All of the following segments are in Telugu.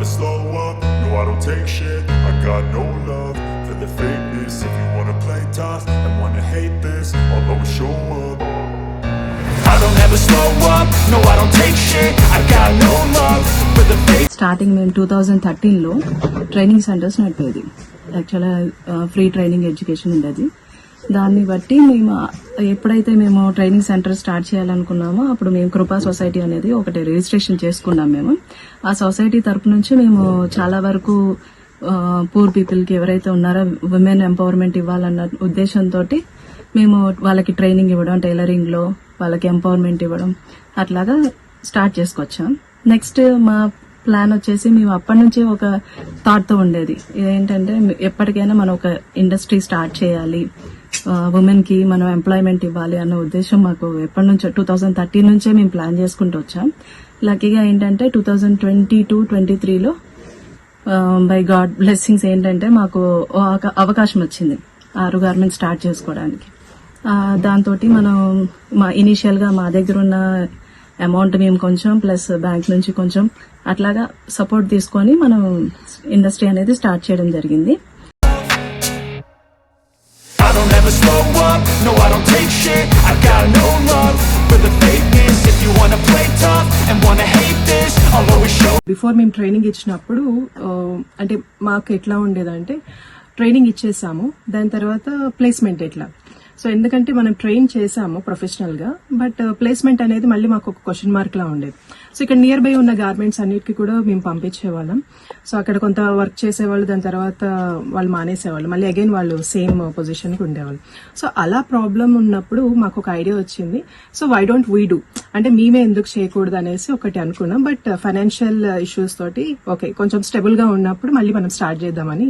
never slow up, no I don't take shit. I got no love for the fakeness. If you wanna play tough and wanna hate this, I'll always show up. I don't ever slow up, no I don't take shit. I got no love for the fake. Starting మేము 2013లో ట్రైనింగ్ సెంటర్స్ నడిపేది. యాక్చువల్గా ఫ్రీ ట్రైనింగ్ ఎడ్యుకేషన్ ఉండేది. దాన్ని బట్టి మేము ఎప్పుడైతే మేము ట్రైనింగ్ సెంటర్ స్టార్ట్ చేయాలనుకున్నామో అప్పుడు మేము కృపా సొసైటీ అనేది ఒకటి రిజిస్ట్రేషన్ చేసుకున్నాం. మేము ఆ సొసైటీ తరపు నుంచి మేము చాలా వరకు పూర్ పీపుల్ కి ఎవరైతే ఉన్నారో విమెన్ ఎంపవర్మెంట్ ఇవ్వాలన్న ఉద్దేశంతో మేము వాళ్ళకి ట్రైనింగ్ ఇవ్వడం, టైలరింగ్ లో వాళ్ళకి ఎంపవర్మెంట్ ఇవ్వడం అట్లాగా స్టార్ట్ చేసుకొచ్చాం. నెక్స్ట్ మా ప్లాన్ వచ్చేసి మేము అప్పటి నుంచి ఒక థాట్ తో ఉండేది ఏంటంటే ఎప్పటికైనా మనం ఒక ఇండస్ట్రీ స్టార్ట్ చేయాలి, ఉమెన్ కి మనం ఎంప్లాయ్మెంట్ ఇవ్వాలి అన్న ఉద్దేశం మాకు ఎప్పటి నుంచో 2013 నుంచే మేము ప్లాన్ చేసుకుంటూ వచ్చాం. లక్కీగా ఏంటంటే 2022-23లో బై గాడ్ బ్లెస్సింగ్స్ ఏంటంటే మాకు అవకాశం వచ్చింది 6 గార్మెంట్స్ స్టార్ట్ చేసుకోవడానికి. దాంతో మనం ఇనీషియల్ గా మా దగ్గర ఉన్న అమౌంట్ మేము కొంచెం ప్లస్ బ్యాంక్ నుంచి కొంచెం అట్లాగా సపోర్ట్ తీసుకొని మనం ఇండస్ట్రీ అనేది స్టార్ట్ చేయడం జరిగింది. బిఫోర్ మేము ట్రైనింగ్ ఇచ్చినప్పుడు అంటే మాకు ఎట్లా ఉండేదంటే ట్రైనింగ్ ఇచ్చేసాము, దాని తర్వాత ప్లేస్మెంట్ ఎట్లా. సో ఎందుకంటే మనం ట్రైన్ చేసాము ప్రొఫెషనల్ గా, బట్ ప్లేస్మెంట్ అనేది మళ్ళీ మాకు ఒక క్వశ్చన్ మార్క్ లా ఉండేది. సో ఇక్కడ నియర్ బై ఉన్న గార్మెంట్స్ అన్నిటికీ కూడా మేము పంపించేవాళ్ళం. సో అక్కడ కొంత వర్క్ చేసేవాళ్ళు, దాని తర్వాత వాళ్ళు మానేసేవాళ్ళు, మళ్ళీ అగైన్ వాళ్ళు సేమ్ పొజిషన్ కి ఉండేవాళ్ళు. సో అలా ప్రాబ్లం ఉన్నప్పుడు మాకు ఒక ఐడియా వచ్చింది. So why don't we do అంటే మేమే ఎందుకు చేయకూడదు అనేసి ఒకటి అనుకున్నాం. బట్ ఫైనాన్షియల్ ఇష్యూస్ తోటి ఓకే కొంచెం స్టెబుల్ గా ఉన్నప్పుడు మళ్ళీ మనం స్టార్ట్ చేద్దామని.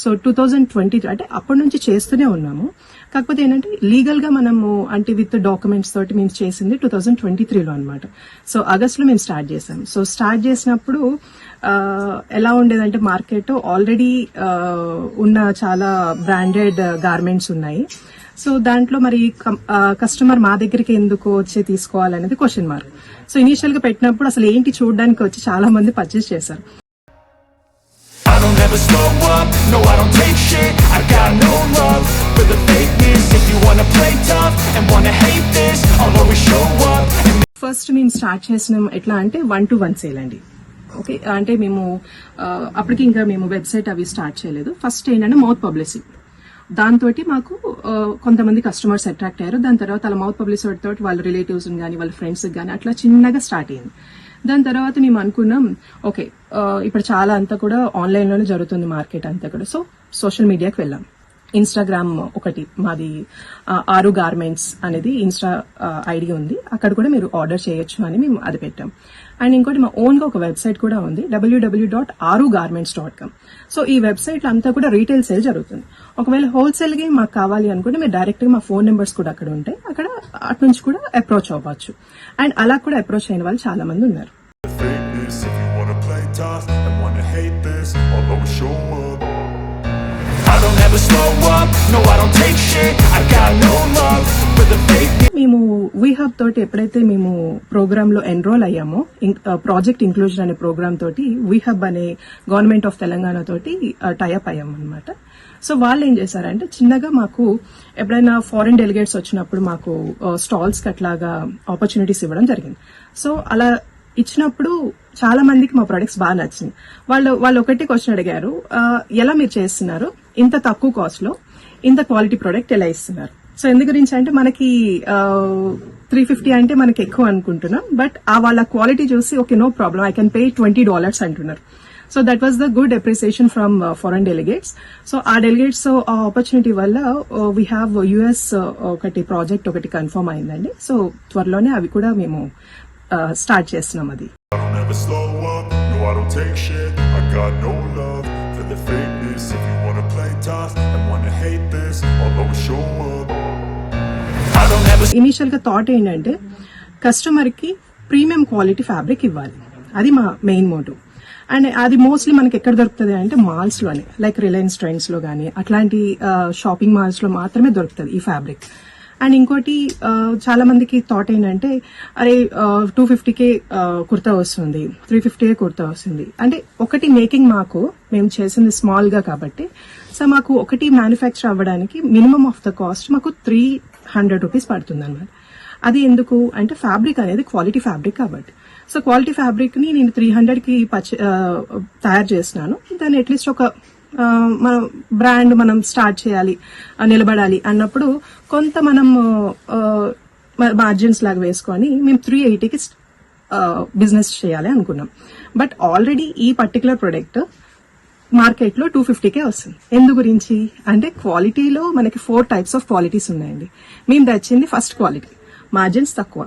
సో 2023 అంటే అప్పటి నుంచి చేస్తూనే ఉన్నాము. కాకపోతే ఏంటంటే లీగల్ గా మనము అంటే విత్ డాక్యుమెంట్స్ తోటి మేము చేసింది 2023లో అనమాట. సో ఆగస్ట్ లో మేము స్టార్ట్ చేసాం. సో స్టార్ట్ చేసినప్పుడు ఎలా ఉండేదంటే మార్కెట్ ఆల్రెడీ ఉన్న చాలా బ్రాండెడ్ గార్మెంట్స్ ఉన్నాయి. సో దాంట్లో మరి కస్టమర్ మా దగ్గరికి ఎందుకు వచ్చి తీసుకోవాలనేది క్వశ్చన్ మార్క్. సో ఇనీషియల్ గా పెట్టినప్పుడు అసలు ఏంటి చూడడానికి వచ్చి చాలా మంది పర్చేస్ చేశారు. I don't ever slow up, no I don't take shit. I got no love for the fakeness. If you wanna play tough and wanna hate this, I'll always show up. First మేము స్టార్ట్ చేసినాం ఎట్లా అంటే 1-to-1 సేల్ అండి. ఓకే అంటే మేము అప్పటికి ఇంకా మేము వెబ్సైట్ అవి స్టార్ట్ చేయలేదు. ఫస్ట్ ఏంటంటే మౌత్ పబ్లిసిటీ, దాంతో మాకు కొంతమంది కస్టమర్స్ అట్రాక్ట్ అయ్యారు. దాని తర్వాత అలా మౌత్ పబ్లిసిటీ తోటి వాళ్ళ రిలేటివ్స్ గానీ వాళ్ళ ఫ్రెండ్స్ గానీ అట్లా చిన్నగా స్టార్ట్ అయింది. దాని తర్వాత మేము అనుకున్నాం ఓకే ఇప్పుడు చాలా అంతా కూడా ఆన్లైన్ లోనే జరుగుతుంది మార్కెట్ అంతా కూడా. సో సోషల్ మీడియాకి వెళ్ళాం. ఇన్స్టాగ్రామ్ ఒకటి మాది 6 గార్మెంట్స్ అనేది ఇన్స్టా ఐడి ఉంది, అక్కడ కూడా మీరు ఆర్డర్ చేయొచ్చు అని మేము అది పెట్టాం. అండ్ ఇంకోటి మా ఓన్ గా ఒక వెబ్సైట్ కూడా ఉంది, www.arugarments.com. సో ఈ వెబ్సైట్ లో అంతా కూడా రీటైల్ సేల్ జరుగుతుంది. ఒకవేళ హోల్సేల్ గా మాకు కావాలి అనుకుంటే మీరు డైరెక్ట్ గా మా ఫోన్ నెంబర్స్ కూడా అక్కడ ఉంటాయి, అక్కడ అటు నుంచి కూడా అప్రోచ్ అవ్వచ్చు. అండ్ అలా కూడా అప్రోచ్ అయిన వాళ్ళు చాలా మంది ఉన్నారు. మేము వీహబ్ తోటి ఎప్పుడైతే మేము ప్రోగ్రామ్ లో ఎన్రోల్ అయ్యామో, ప్రాజెక్ట్ ఇంక్లూజన్ అనే ప్రోగ్రామ్ తోటి వీహబ్ అనే గవర్నమెంట్ ఆఫ్ తెలంగాణ తోటి టైఅప్ అయ్యాం అనమాట. సో వాళ్ళు ఏం చేశారంటే చిన్నగా మాకు ఎప్పుడైనా ఫారిన్ డెలిగేట్స్ వచ్చినప్పుడు మాకు స్టాల్స్ కి అట్లాగా ఆపర్చునిటీస్ ఇవ్వడం జరిగింది. సో అలా ఇచ్చినప్పుడు చాలా మందికి మా ప్రొడక్ట్స్ బాగా నచ్చింది. వాళ్ళు ఒకటి క్వశ్చన్ అడిగారు, ఎలా మీరు చేస్తున్నారు ఇంత తక్కువ కాస్ట్ లో ఇంత క్వాలిటీ ప్రొడక్ట్ ఎలా ఇస్తున్నారు. సో ఎందు గురించి అంటే మనకి 350 అంటే మనకి ఎక్కువ అనుకుంటున్నాం, బట్ వాళ్ళ క్వాలిటీ చూసి okay no problem I can pay $20 అంటున్నారు. So that was the good appreciation from foreign delegates. So ఆ డెలిగేట్స్ ఆ ఆపర్చునిటీ వల్ల వీ హ్యావ్ యుఎస్ ఒకటి ప్రాజెక్ట్ ఒకటి కన్ఫర్మ్ అయిందండి. సో త్వరలోనే అవి కూడా మేము స్టార్ట్ చేస్తున్నాం. అది ఇనీషియల్ గా థాట్ ఏంటంటే కస్టమర్ కి ప్రీమియం క్వాలిటీ ఫ్యాబ్రిక్ ఇవ్వాలి, అది మా మెయిన్ మోటివ్. అండ్ అది మోస్ట్లీ మనకి ఎక్కడ దొరుకుతుంది అంటే మాల్స్ లోనే, లైక్ రిలయన్స్ ట్రెండ్స్ లో గానీ అట్లాంటి షాపింగ్ మాల్స్ లో మాత్రమే దొరుకుతుంది ఈ ఫ్యాబ్రిక్. అండ్ ఇంకోటి చాలా మందికి థాట్ ఏంటంటే అరే 250K కుర్తా వస్తుంది, 350K కుర్తా వస్తుంది అంటే ఒకటి మేకింగ్ మేము చేసింది స్మాల్ గా కాబట్టి సో మాకు ఒకటి మ్యానుఫ్యాక్చర్ అవ్వడానికి మినిమం ఆఫ్ ద కాస్ట్ మాకు 300 రూపీస్ పడుతుంది అనమాట. అది ఎందుకు అంటే ఫ్యాబ్రిక్ అనేది క్వాలిటీ ఫ్యాబ్రిక్ కాబట్టి. సో క్వాలిటీ ఫ్యాబ్రిక్ ని నేను 300కి తయారు చేసినాను. దాన్ని అట్లీస్ట్ ఒక మన బ్రాండ్ మనం స్టార్ట్ చేయాలి, నిలబడాలి అన్నప్పుడు కొంత మనం మార్జిన్స్ లాగా వేసుకొని మేము 380కి బిజినెస్ చేయాలి అనుకున్నాం. బట్ ఆల్రెడీ ఈ పర్టికులర్ ప్రొడక్ట్ మార్కెట్ లో 250K వస్తుంది. ఎందు గురించి అంటే క్వాలిటీలో మనకి 4 types ఆఫ్ క్వాలిటీస్ ఉన్నాయండి. మేము తెచ్చింది ఫస్ట్ క్వాలిటీ, మార్జిన్స్ తక్కువ,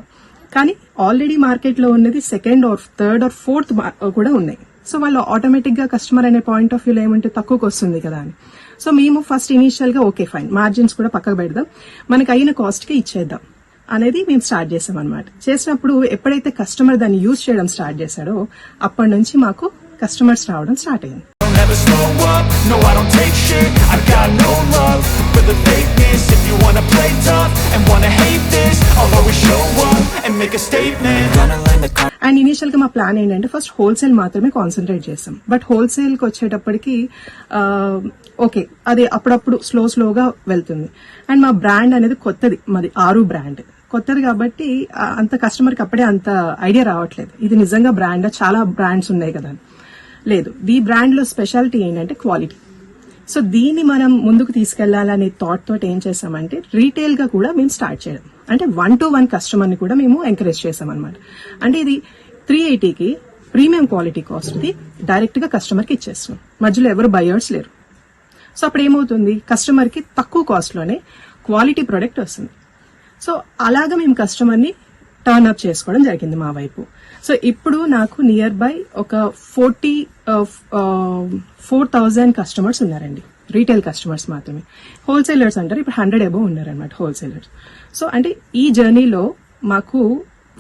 కానీ ఆల్రెడీ మార్కెట్ లో ఉన్నది second or third or fourth కూడా ఉన్నాయి. సో వాళ్ళు ఆటోమేటిక్ గా కస్టమర్ అనే పాయింట్ ఆఫ్ వ్యూలో ఏమంటే తక్కువకి వస్తుంది కదా అని. సో మేము ఫస్ట్ ఇనీషియల్ గా ఓకే ఫైన్ మార్జిన్స్ కూడా పక్కకు పెడదాం, మనకి అయిన కాస్ట్ కి ఇచ్చేద్దాం అనేది మేము స్టార్ట్ చేసాం అనమాట. చేసినప్పుడు ఎప్పుడైతే కస్టమర్ దాన్ని యూజ్ చేయడం స్టార్ట్ చేశాడో అప్పటి నుంచి మాకు కస్టమర్స్ రావడం స్టార్ట్ అయింది. Don't ever slow up, no I don't take shit. I got no love for the fakeness. If you wanna play tough and wanna hate this, I'll always show up and make a statement. Gonna learn the and initial గా మా ప్లాన్ ఏంటంటే ఫస్ట్ హోల్సేల్ మాత్రమే కాన్సన్ట్రేట్ చేస్తాం. బట్ హోల్సేల్ కి వచ్చేటప్పటికి ఓకే అది అప్పుడప్పుడు స్లోగా వెళ్తుంది. అండ్ మా బ్రాండ్ అనేది కొత్తది, మాది ఆరు బ్రాండ్ కొత్తది కాబట్టి అంత కస్టమర్ కి అప్పుడే అంత ఐడియా రావట్లేదు ఇది నిజంగా బ్రాండ్, చాలా బ్రాండ్స్ ఉన్నాయి కదా. లేదు, ఈ బ్రాండ్ లో స్పెషాలిటీ ఏంటంటే క్వాలిటీ. సో దీన్ని మనం ముందుకు తీసుకెళ్లాలనే థాట్ తోటి ఏం చేసామంటే రీటైల్ గా కూడా మేము స్టార్ట్ చేయడం, అంటే 1-to-1 కస్టమర్ ని కూడా మేము ఎంకరేజ్ చేసాం అనమాట. అంటే ఇది 380కి ప్రీమియం క్వాలిటీ కాస్ట్ ది డైరెక్ట్ గా కస్టమర్ కి ఇచ్చేస్తున్నాం, మధ్యలో ఎవరు బయర్స్ లేరు. సో అప్పుడు ఏమవుతుంది, కస్టమర్ కి తక్కువ కాస్ట్ లోనే క్వాలిటీ ప్రొడక్ట్ వస్తుంది. సో అలాగా మేము కస్టమర్ ని టర్న్ అప్ చేసుకోవడం జరిగింది మా వైపు. సో ఇప్పుడు నాకు నియర్ బై ఒక 4,000 కస్టమర్స్ ఉన్నారండి, రీటైల్ కస్టమర్స్ మాత్రమే. హోల్సేలర్స్ అంటారు ఇప్పుడు 100 అబోవ్ ఉన్నారనమాట హోల్సేలర్స్. సో అంటే ఈ జర్నీలో మాకు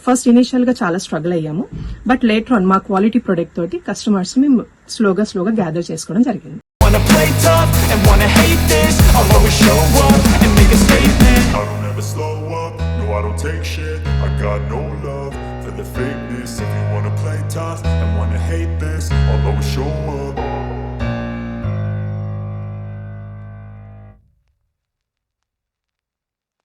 ఫస్ట్ ఇనిషియల్ గా చాలా స్ట్రగుల్ అయ్యాము, బట్ లేటర్ ఆన్ మా క్వాలిటీ ప్రొడక్ట్ తోటి కస్టమర్స్ మేము స్లోగా గ్యాదర్ చేసుకోవడం జరిగింది. wanna play tough and wanna hate this, I'll always show up and make a statement. I don't ever slow up, no I don't take shit. I got no love for the fakeness. If you wanna play tough and wanna hate this, I'll always show up